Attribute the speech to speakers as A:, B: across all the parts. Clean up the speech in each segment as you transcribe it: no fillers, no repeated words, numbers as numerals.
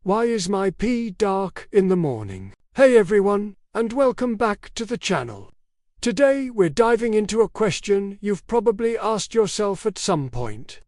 A: Why is my pee dark in the morning? Hey everyone, and welcome back to the channel. Today we're diving into a question you've probably asked yourself at some point.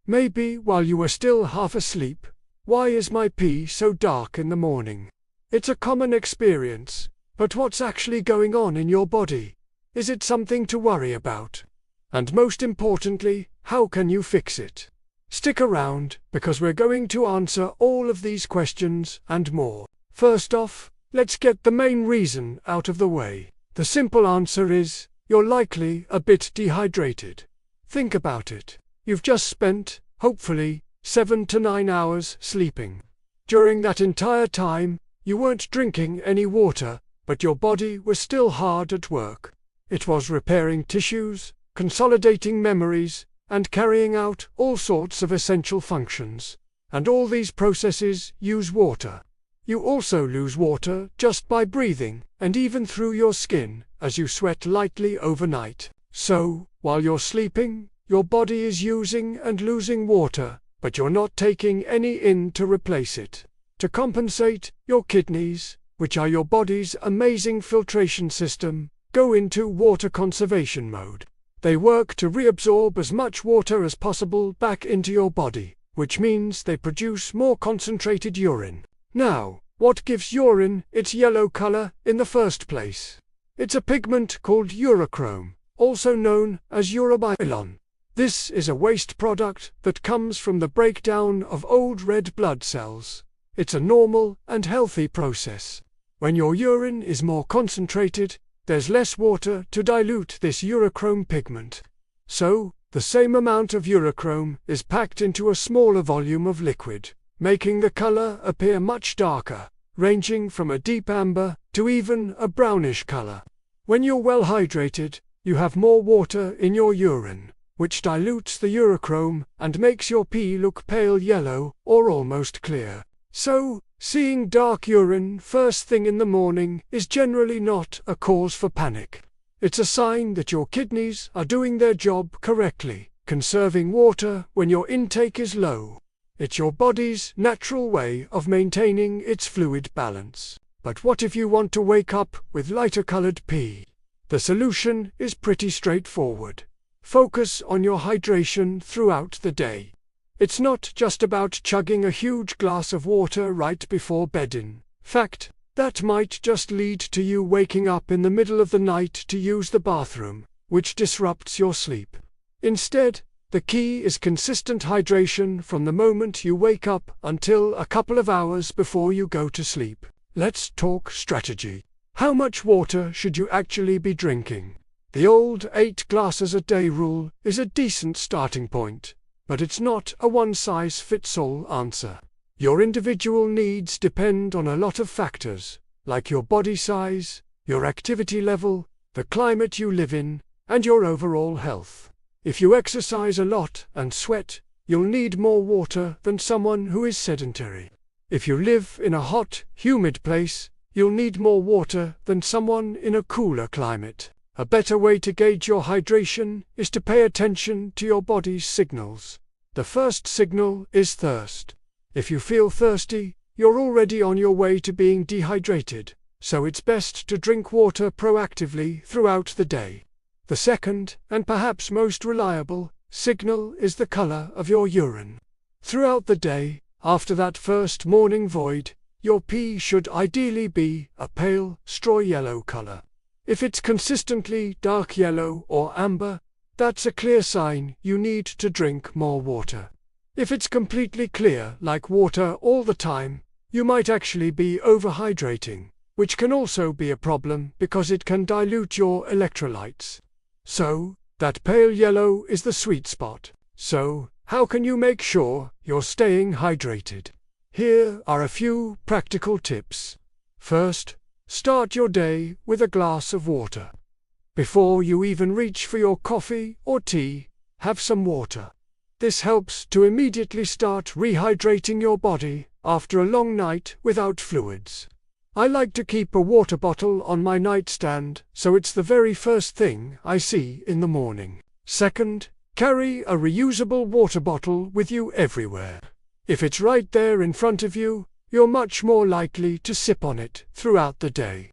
A: Maybe while you were still half asleep. Why is my pee so dark in the morning? It's a common experience, but what's actually going on in your body? Is it something to worry about? And most importantly, how can you fix it? Stick around, because we're going to answer all of these questions and more. First off, let's get the main reason out of the way. The simple answer is, you're likely a bit dehydrated. Think about it. You've just spent, hopefully, 7 to 9 hours sleeping. During that entire time, you weren't drinking any water, but your body was still hard at work. It was repairing tissues, consolidating memories, and carrying out all sorts of essential functions. And all these processes use water. You also lose water just by breathing, and even through your skin, as you sweat lightly overnight. So, while you're sleeping, your body is using and losing water, but you're not taking any in to replace it. To compensate, your kidneys, which are your body's amazing filtration system, go into water conservation mode. They work to reabsorb as much water as possible back into your body, which means they produce more concentrated urine. Now, what gives urine its yellow color in the first place? It's a pigment called urochrome, also known as urobilin. This is a waste product that comes from the breakdown of old red blood cells. It's a normal and healthy process. When your urine is more concentrated, there's less water to dilute this urochrome pigment. So, the same amount of urochrome is packed into a smaller volume of liquid, making the color appear much darker, ranging from a deep amber to even a brownish color. When you're well hydrated, you have more water in your urine, which dilutes the urochrome and makes your pee look pale yellow or almost clear. So, seeing dark urine first thing in the morning is generally not a cause for panic. It's a sign that your kidneys are doing their job correctly, conserving water when your intake is low. It's your body's natural way of maintaining its fluid balance. But what if you want to wake up with lighter colored pee? The solution is pretty straightforward. Focus on your hydration throughout the day. It's not just about chugging a huge glass of water right before bed. In fact, that might just lead to you waking up in the middle of the night to use the bathroom, which disrupts your sleep. Instead, the key is consistent hydration from the moment you wake up until a couple of hours before you go to sleep. Let's talk strategy. How much water should you actually be drinking? The old 8 glasses a day rule is a decent starting point, but it's not a one-size-fits-all answer. Your individual needs depend on a lot of factors, like your body size, your activity level, the climate you live in, and your overall health. If you exercise a lot and sweat, you'll need more water than someone who is sedentary. If you live in a hot, humid place, you'll need more water than someone in a cooler climate. A better way to gauge your hydration is to pay attention to your body's signals. The first signal is thirst. If you feel thirsty, you're already on your way to being dehydrated, so it's best to drink water proactively throughout the day. The second, and perhaps most reliable, signal is the color of your urine. Throughout the day, after that first morning void, your pee should ideally be a pale, straw yellow color. If it's consistently dark yellow or amber, that's a clear sign you need to drink more water. If it's completely clear like water all the time, you might actually be overhydrating, which can also be a problem because it can dilute your electrolytes. So, that pale yellow is the sweet spot. So, how can you make sure you're staying hydrated? Here are a few practical tips. First, start your day with a glass of water. Before you even reach for your coffee or tea, have some water. This helps to immediately start rehydrating your body after a long night without fluids. I like to keep a water bottle on my nightstand, so it's the very first thing I see in the morning. Second, carry a reusable water bottle with you everywhere. If it's right there in front of you, you're much more likely to sip on it throughout the day.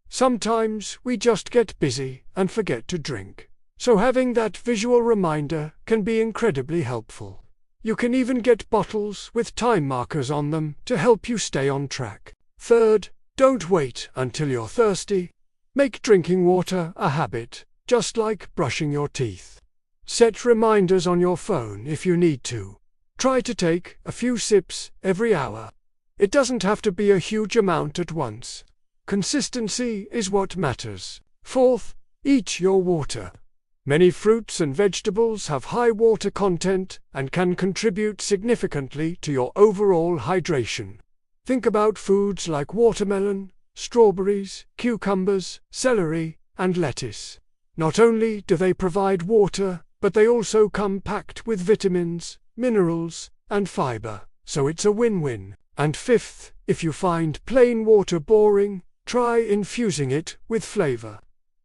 A: Sometimes we just get busy and forget to drink, so having that visual reminder can be incredibly helpful. You can even get bottles with time markers on them to help you stay on track. Third, don't wait until you're thirsty. Make drinking water a habit, just like brushing your teeth. Set reminders on your phone if you need to. Try to take a few sips every hour. It doesn't have to be a huge amount at once. Consistency is what matters. Fourth, eat your water. Many fruits and vegetables have high water content and can contribute significantly to your overall hydration. Think about foods like watermelon, strawberries, cucumbers, celery, and lettuce. Not only do they provide water, but they also come packed with vitamins, minerals, and fiber, so it's a win-win. And fifth, if you find plain water boring, try infusing it with flavor.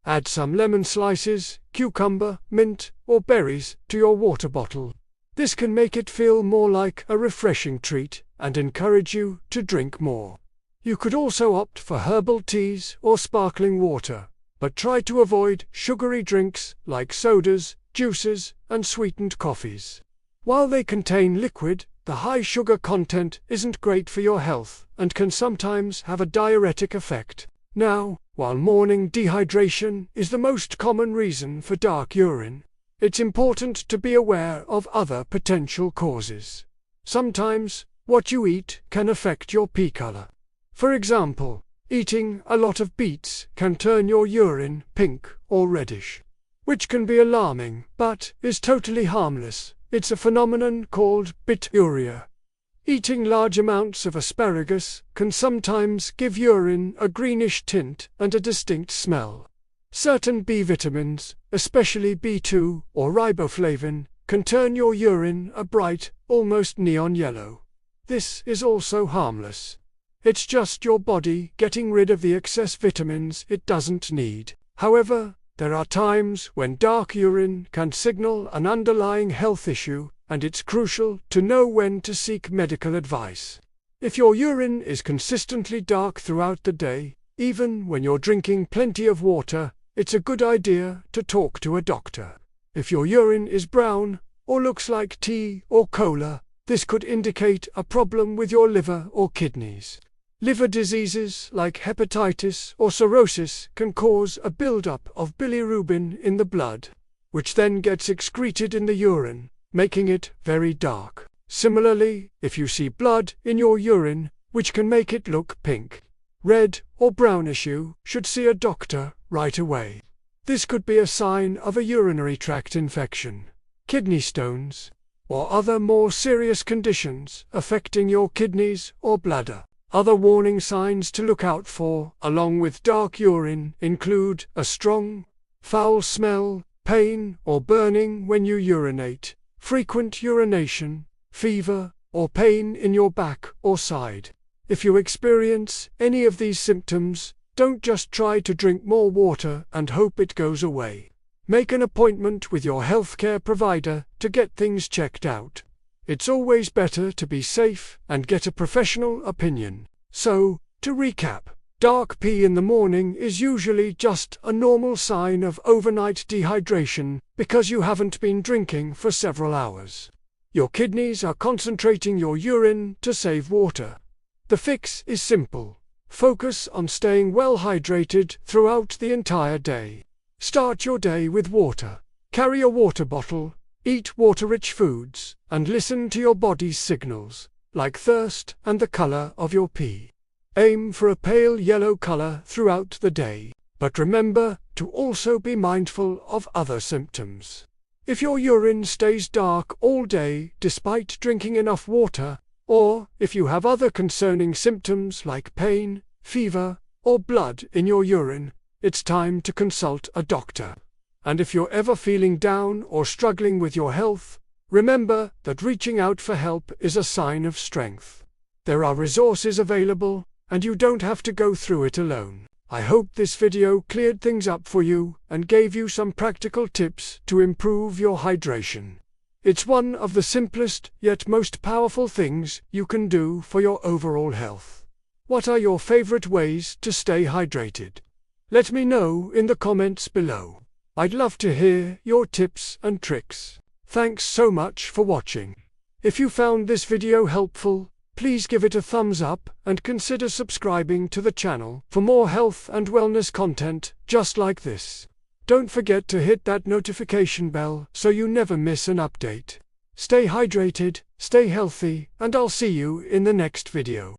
A: Add some lemon slices, cucumber, mint, or berries to your water bottle. This can make it feel more like a refreshing treat and encourage you to drink more. You could also opt for herbal teas or sparkling water, but try to avoid sugary drinks like sodas, juices, and sweetened coffees. While they contain liquid, the high sugar content isn't great for your health and can sometimes have a diuretic effect. Now, while morning dehydration is the most common reason for dark urine, it's important to be aware of other potential causes. Sometimes, what you eat can affect your pee color. For example, eating a lot of beets can turn your urine pink or reddish, which can be alarming but is totally harmless. It's a phenomenon called bituria. Eating large amounts of asparagus can sometimes give urine a greenish tint and a distinct smell. Certain B vitamins, especially B2 or riboflavin, can turn your urine a bright, almost neon yellow. This is also harmless. It's just your body getting rid of the excess vitamins it doesn't need. However, there are times when dark urine can signal an underlying health issue, and it's crucial to know when to seek medical advice. If your urine is consistently dark throughout the day, even when you're drinking plenty of water, it's a good idea to talk to a doctor. If your urine is brown, or looks like tea or cola, this could indicate a problem with your liver or kidneys. Liver diseases like hepatitis or cirrhosis can cause a buildup of bilirubin in the blood, which then gets excreted in the urine, making it very dark. Similarly, if you see blood in your urine, which can make it look pink, red, or brownish, you should see a doctor right away. This could be a sign of a urinary tract infection, kidney stones, or other more serious conditions affecting your kidneys or bladder. Other warning signs to look out for, along with dark urine, include a strong, foul smell, pain or burning when you urinate, frequent urination, fever, or pain in your back or side. If you experience any of these symptoms, don't just try to drink more water and hope it goes away. Make an appointment with your healthcare provider to get things checked out. It's always better to be safe and get a professional opinion. So, to recap, dark pee in the morning is usually just a normal sign of overnight dehydration because you haven't been drinking for several hours. Your kidneys are concentrating your urine to save water. The fix is simple. Focus on staying well hydrated throughout the entire day. Start your day with water. Carry a water bottle. Eat water-rich foods, and listen to your body's signals, like thirst and the color of your pee. Aim for a pale yellow color throughout the day, but remember to also be mindful of other symptoms. If your urine stays dark all day despite drinking enough water, or if you have other concerning symptoms like pain, fever, or blood in your urine, it's time to consult a doctor. And if you're ever feeling down or struggling with your health, remember that reaching out for help is a sign of strength. There are resources available, and you don't have to go through it alone. I hope this video cleared things up for you and gave you some practical tips to improve your hydration. It's one of the simplest yet most powerful things you can do for your overall health. What are your favorite ways to stay hydrated? Let me know in the comments below. I'd love to hear your tips and tricks. Thanks so much for watching. If you found this video helpful, please give it a thumbs up and consider subscribing to the channel for more health and wellness content just like this. Don't forget to hit that notification bell so you never miss an update. Stay hydrated, stay healthy, and I'll see you in the next video.